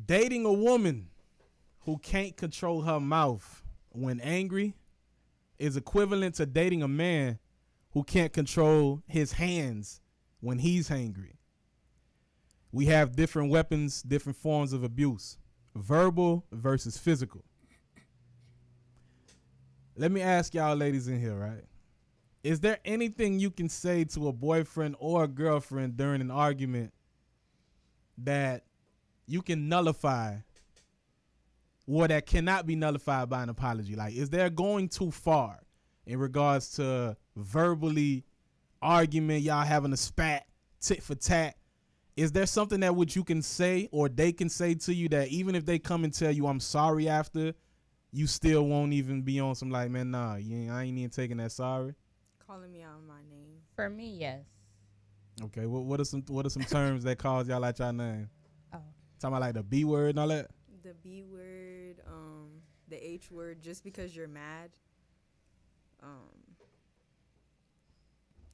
Dating a woman who can't control her mouth when angry is equivalent to dating a man who can't control his hands when he's angry. We have different weapons, different forms of abuse. Verbal versus physical. Let me ask y'all ladies in here, right? Is there anything you can say to a boyfriend or a girlfriend during an argument that you can nullify or that cannot be nullified by an apology? Like, is there going too far in regards to verbally argument, y'all having a spat, tit for tat? Is there something that which you can say or they can say to you that even if they come and tell you I'm sorry after, you still won't even be on some like, man, nah, I ain't even taking that sorry? Calling me out my name. For me, yes. Okay, what are some terms that calls y'all out y'all name? Oh. Talking about like the B word and all that? The B word, the H word, just because you're mad.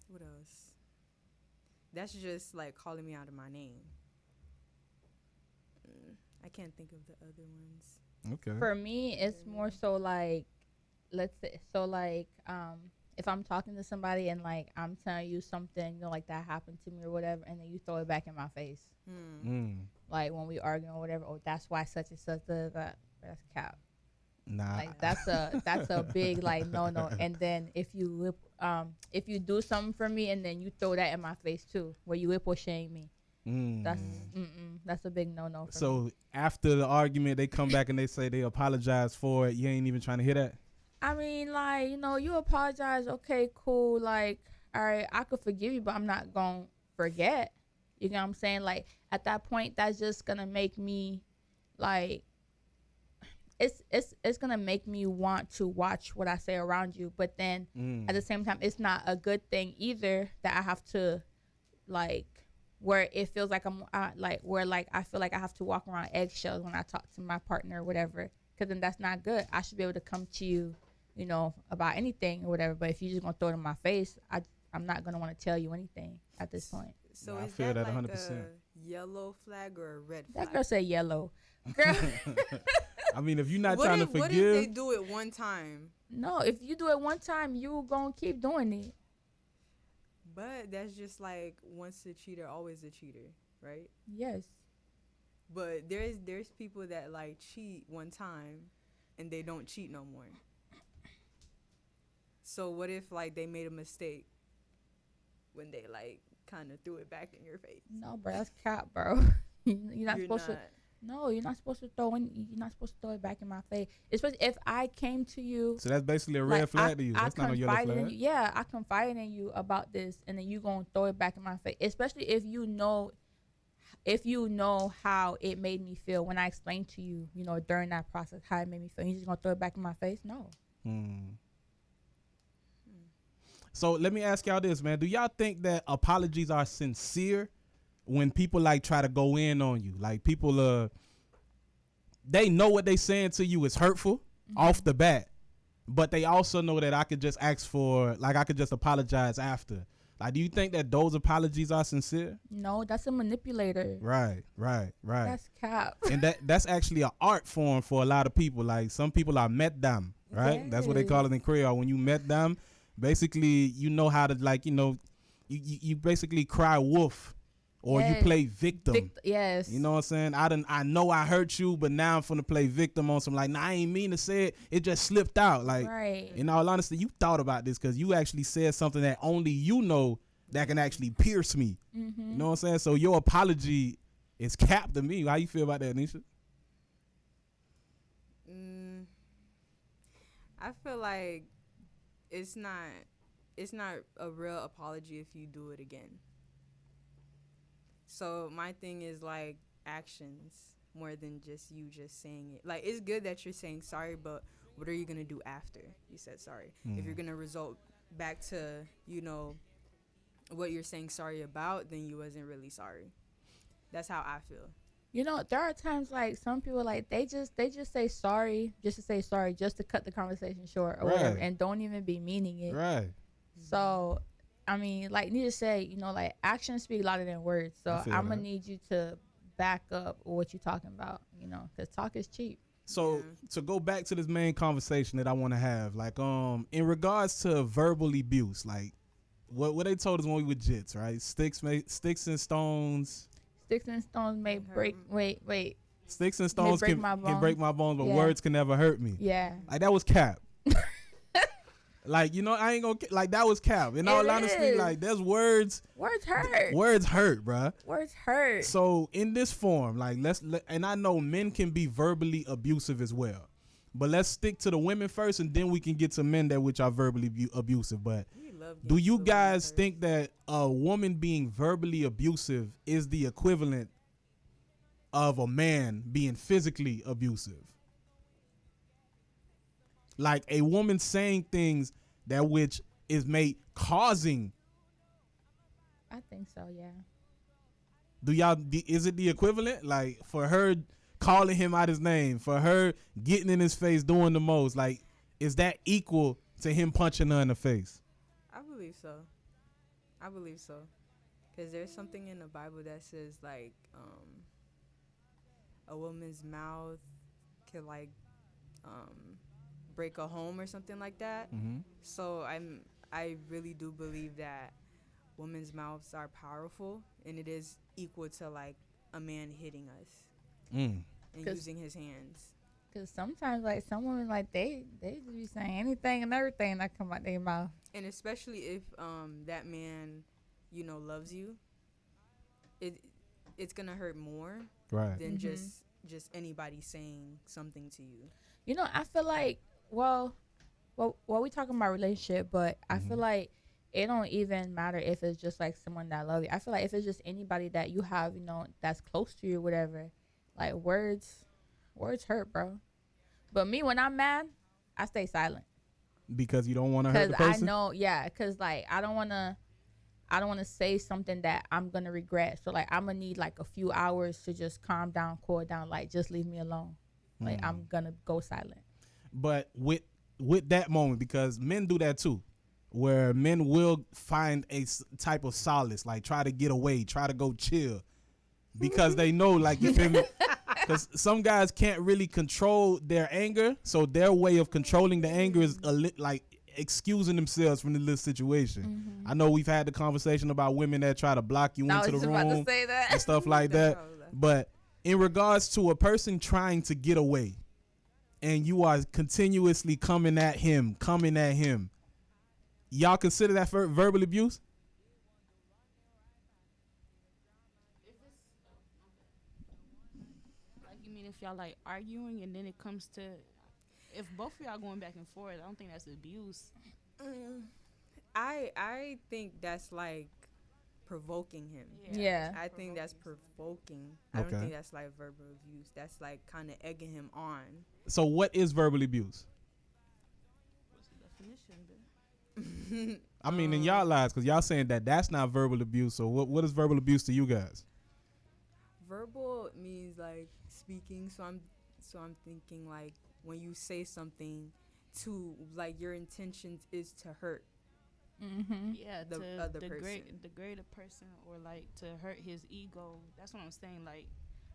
What else? That's just like calling me out of my name. I can't think of the other ones. Okay. For me, it's more so like, let's say, so like, if I'm talking to somebody and like I'm telling you something, you know, like that happened to me or whatever, and then you throw it back in my face, like when we arguing or whatever. Oh, that's why such and such that. That's cap. Nah. Like that's a big like no. And then if you do something for me and then you throw that in my face too, where you lip or shame me. That's a big no. So me. After the argument, they come back and they say they apologize for it. You ain't even trying to hear that? I mean, like, you know, you apologize. Okay, cool. Like, all right, I could forgive you, but I'm not going to forget. You know what I'm saying? Like, at that point, that's just going to make me, like, it's going to make me want to watch what I say around you. But then, at the same time, it's not a good thing either that I have to, like, where it feels like where, like, I feel like I have to walk around eggshells when I talk to my partner or whatever. Because then that's not good. I should be able to come to you, you know, about anything or whatever. But if you're just going to throw it in my face, I'm not going to want to tell you anything at this point. So I is feel that like 100%. a yellow flag or a red flag? That girl said yellow. Girl. I mean, if you're not trying to forgive. What if they do it one time? No, if you do it one time, you going to keep doing it. But that's just like once a cheater, always a cheater, right? Yes. But there's people that like cheat one time and they don't cheat no more. So what if like they made a mistake when they like kind of threw it back in your face? No, bro, that's cap, bro. You're not supposed to. No, you're not supposed to throw it back in my face. Especially if I came to you. So that's basically a red flag to you. That's not a yellow flag. Yeah, I confided in you about this, and then you gonna throw it back in my face. Especially if you know how it made me feel when I explained to you, you know, during that process how it made me feel. You just gonna throw it back in my face? No. So let me ask y'all this, man. Do y'all think that apologies are sincere when people like try to go in on you? Like people, they know what they saying to you is hurtful off the bat, but they also know that I could just ask for, like I could just apologize after. Like, do you think that those apologies are sincere? No, that's a manipulator. Right. That's cap. And that's actually an art form for a lot of people. Like some people are met them, right? Yes. That's what they call it in Creole. When you met them, basically you know how to, like, you know, you basically cry wolf or you play victim. Yes. You know what I'm saying? I know I hurt you, but now I'm finna play victim on some, like, nah, I ain't mean to say it. It just slipped out. Like, right. In all honesty, you thought about this because you actually said something that only you know that can actually pierce me. You know what I'm saying? So your apology is cap to me. How you feel about that, Nisha? I feel like it's not a real apology if you do it again. So my thing is like actions more than just you just saying it. Like, it's good that you're saying sorry, but what are you going to do after you said sorry? If you're going to result back to, you know, what you're saying sorry about, then you wasn't really sorry. That's how I feel. You know, there are times like some people like they just say sorry just to say sorry, just to cut the conversation short or whatever, and don't even be meaning it. Right. So, I mean, like Nita said, you know, like actions speak louder than words. So I'm gonna need you to back up what you're talking about, because talk is cheap. So Yeah. to go back to this main conversation that I want to have, like in regards to verbal abuse, like what they told us when we were jits, right? Sticks and stones. Sticks and stones may Can hurt break. 'em. Wait. Sticks and May stones break can, my can break bones. my bones, but Yeah. words can never hurt me. Yeah. Like that was cap. Like, I ain't gonna like that was cap. In all It honesty, is. like there's words. Words hurt. Words hurt, bruh. Words hurt. So in this form, like and I know men can be verbally abusive as well, but let's stick to the women first, and then we can get to men that which are verbally abusive. But We love do getting you to the women guys first. think that a woman being verbally abusive is the equivalent of a man being physically abusive? Like a woman saying things that which is made causing. I think so. Yeah. Is it the equivalent? Like for her calling him out his name, for her getting in his face, doing the most, like is that equal to him punching her in the face? I believe so. I believe so. Because there's something in the Bible that says, like, a woman's mouth can, like, break a home or something like that. Mm-hmm. So I really do believe that women's mouths are powerful, and it is equal to, like, a man hitting us and 'Cause- using his hands. Because sometimes, like, some women, like, they just be saying anything and everything that come out their mouth. And especially if that man, loves you, it's gonna hurt more Right. than Mhm. just anybody saying something to you. I feel like, well, we talking about relationship, but I feel like it don't even matter if it's just like someone that love you. I feel like if it's just anybody that you have, that's close to you or whatever, like words hurt, bro. But me, when I'm mad, I stay silent. Because you don't want to hurt Because the I person? know, yeah, because like I don't want to say something that I'm gonna regret. So like I'm gonna need like a few hours to just calm down, cool down, like just leave me alone. Like I'm gonna go silent. But with that moment, because men do that too, where men will find a type of solace, like try to get away, try to go chill, because they know, like, you feel me? Because some guys can't really control their anger, so their way of controlling the anger is like excusing themselves from the little situation. I know we've had the conversation about women that try to block you I was into the just about to room say that. and stuff like That's that. how I was like- But in regards to a person trying to get away, and you are continuously coming at him, y'all consider that verbal abuse? Like, you mean if y'all like arguing and then it comes to, if both of y'all going back and forth, I don't think that's abuse. I think that's like provoking him. Yeah. I think that's provoking. I Okay. don't think that's like verbal abuse. That's like kind of egging him on. So what is verbal abuse? What's the definition? But I mean, in y'all lives, because y'all saying that that's not verbal abuse. So what is verbal abuse to you guys? Verbal means like speaking. So I'm thinking like when you say something to like your intentions is to hurt. Mm-hmm. yeah, The to other person. degrade a person or like to hurt his ego. That's what I'm saying. Like,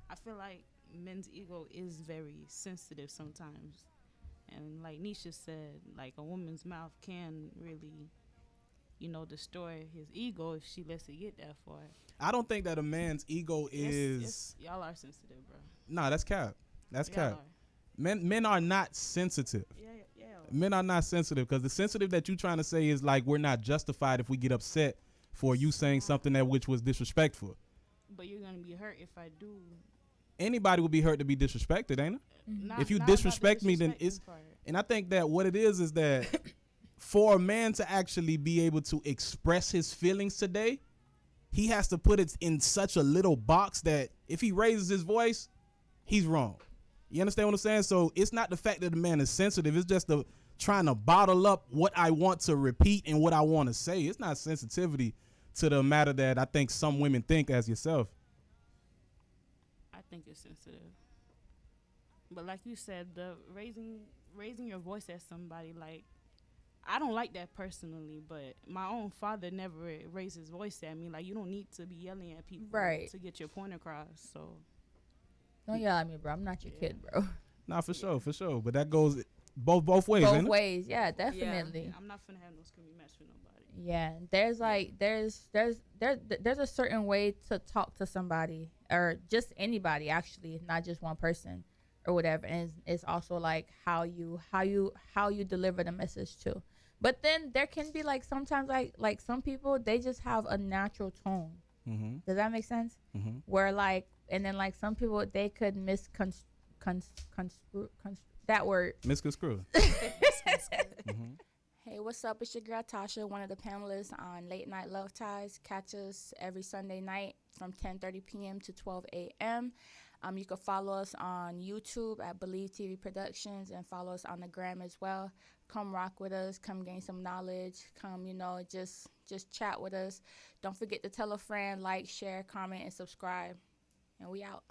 I feel like men's ego is very sensitive sometimes, and like Nisha said, like a woman's mouth can really, destroy his ego if she lets it get that far. I don't think that a man's ego is. Y'all are sensitive, bro. Nah, that's cap. That's Y'all cap. are. Men are not sensitive. Yeah. Men are not sensitive, because the sensitive that you trying to say is like we're not justified if we get upset for you saying something that which was disrespectful. But you're gonna be hurt if I do. Anybody would be hurt to be disrespected, ain't it? Not- If you not about the disrespect me, then disrespecting it's- part. And I think that what it is that for a man to actually be able to express his feelings today, he has to put it in such a little box that if he raises his voice, he's wrong. You understand what I'm saying? So it's not the fact that the man is sensitive. It's just the trying to bottle up what I want to repeat and what I want to say. It's not sensitivity to the matter that I think some women think as yourself. I think it's sensitive. But like you said, the raising your voice at somebody, like, I don't like that personally, but my own father never raised his voice at me. Like, you don't need to be yelling at people Right. to get your point across. So Don't yell at me, bro. I'm not your kid, bro. Nah, for sure, for sure. But that goes both ways, Both ain't it? ways, yeah, definitely. Yeah, I'm not finna have no screaming match with nobody. Yeah, there's like there's a certain way to talk to somebody or just anybody actually, not just one person or whatever. And it's also like how you deliver the message too. But then there can be like sometimes like some people they just have a natural tone. Mm-hmm. Does that make sense? Mm-hmm. Where like and then like some people they could that word. Misconstrue. Mm-hmm. Hey, what's up? It's your girl Tasha, one of the panelists on Late Night Love Ties. Catch us every Sunday night from 10:30 p.m. to 12 a.m. You can follow us on YouTube at B.E.L.I.V.E TV Productions and follow us on the gram as well. Come rock with us. Come gain some knowledge. Come, just chat with us. Don't forget to tell a friend, like, share, comment, and subscribe. And we out.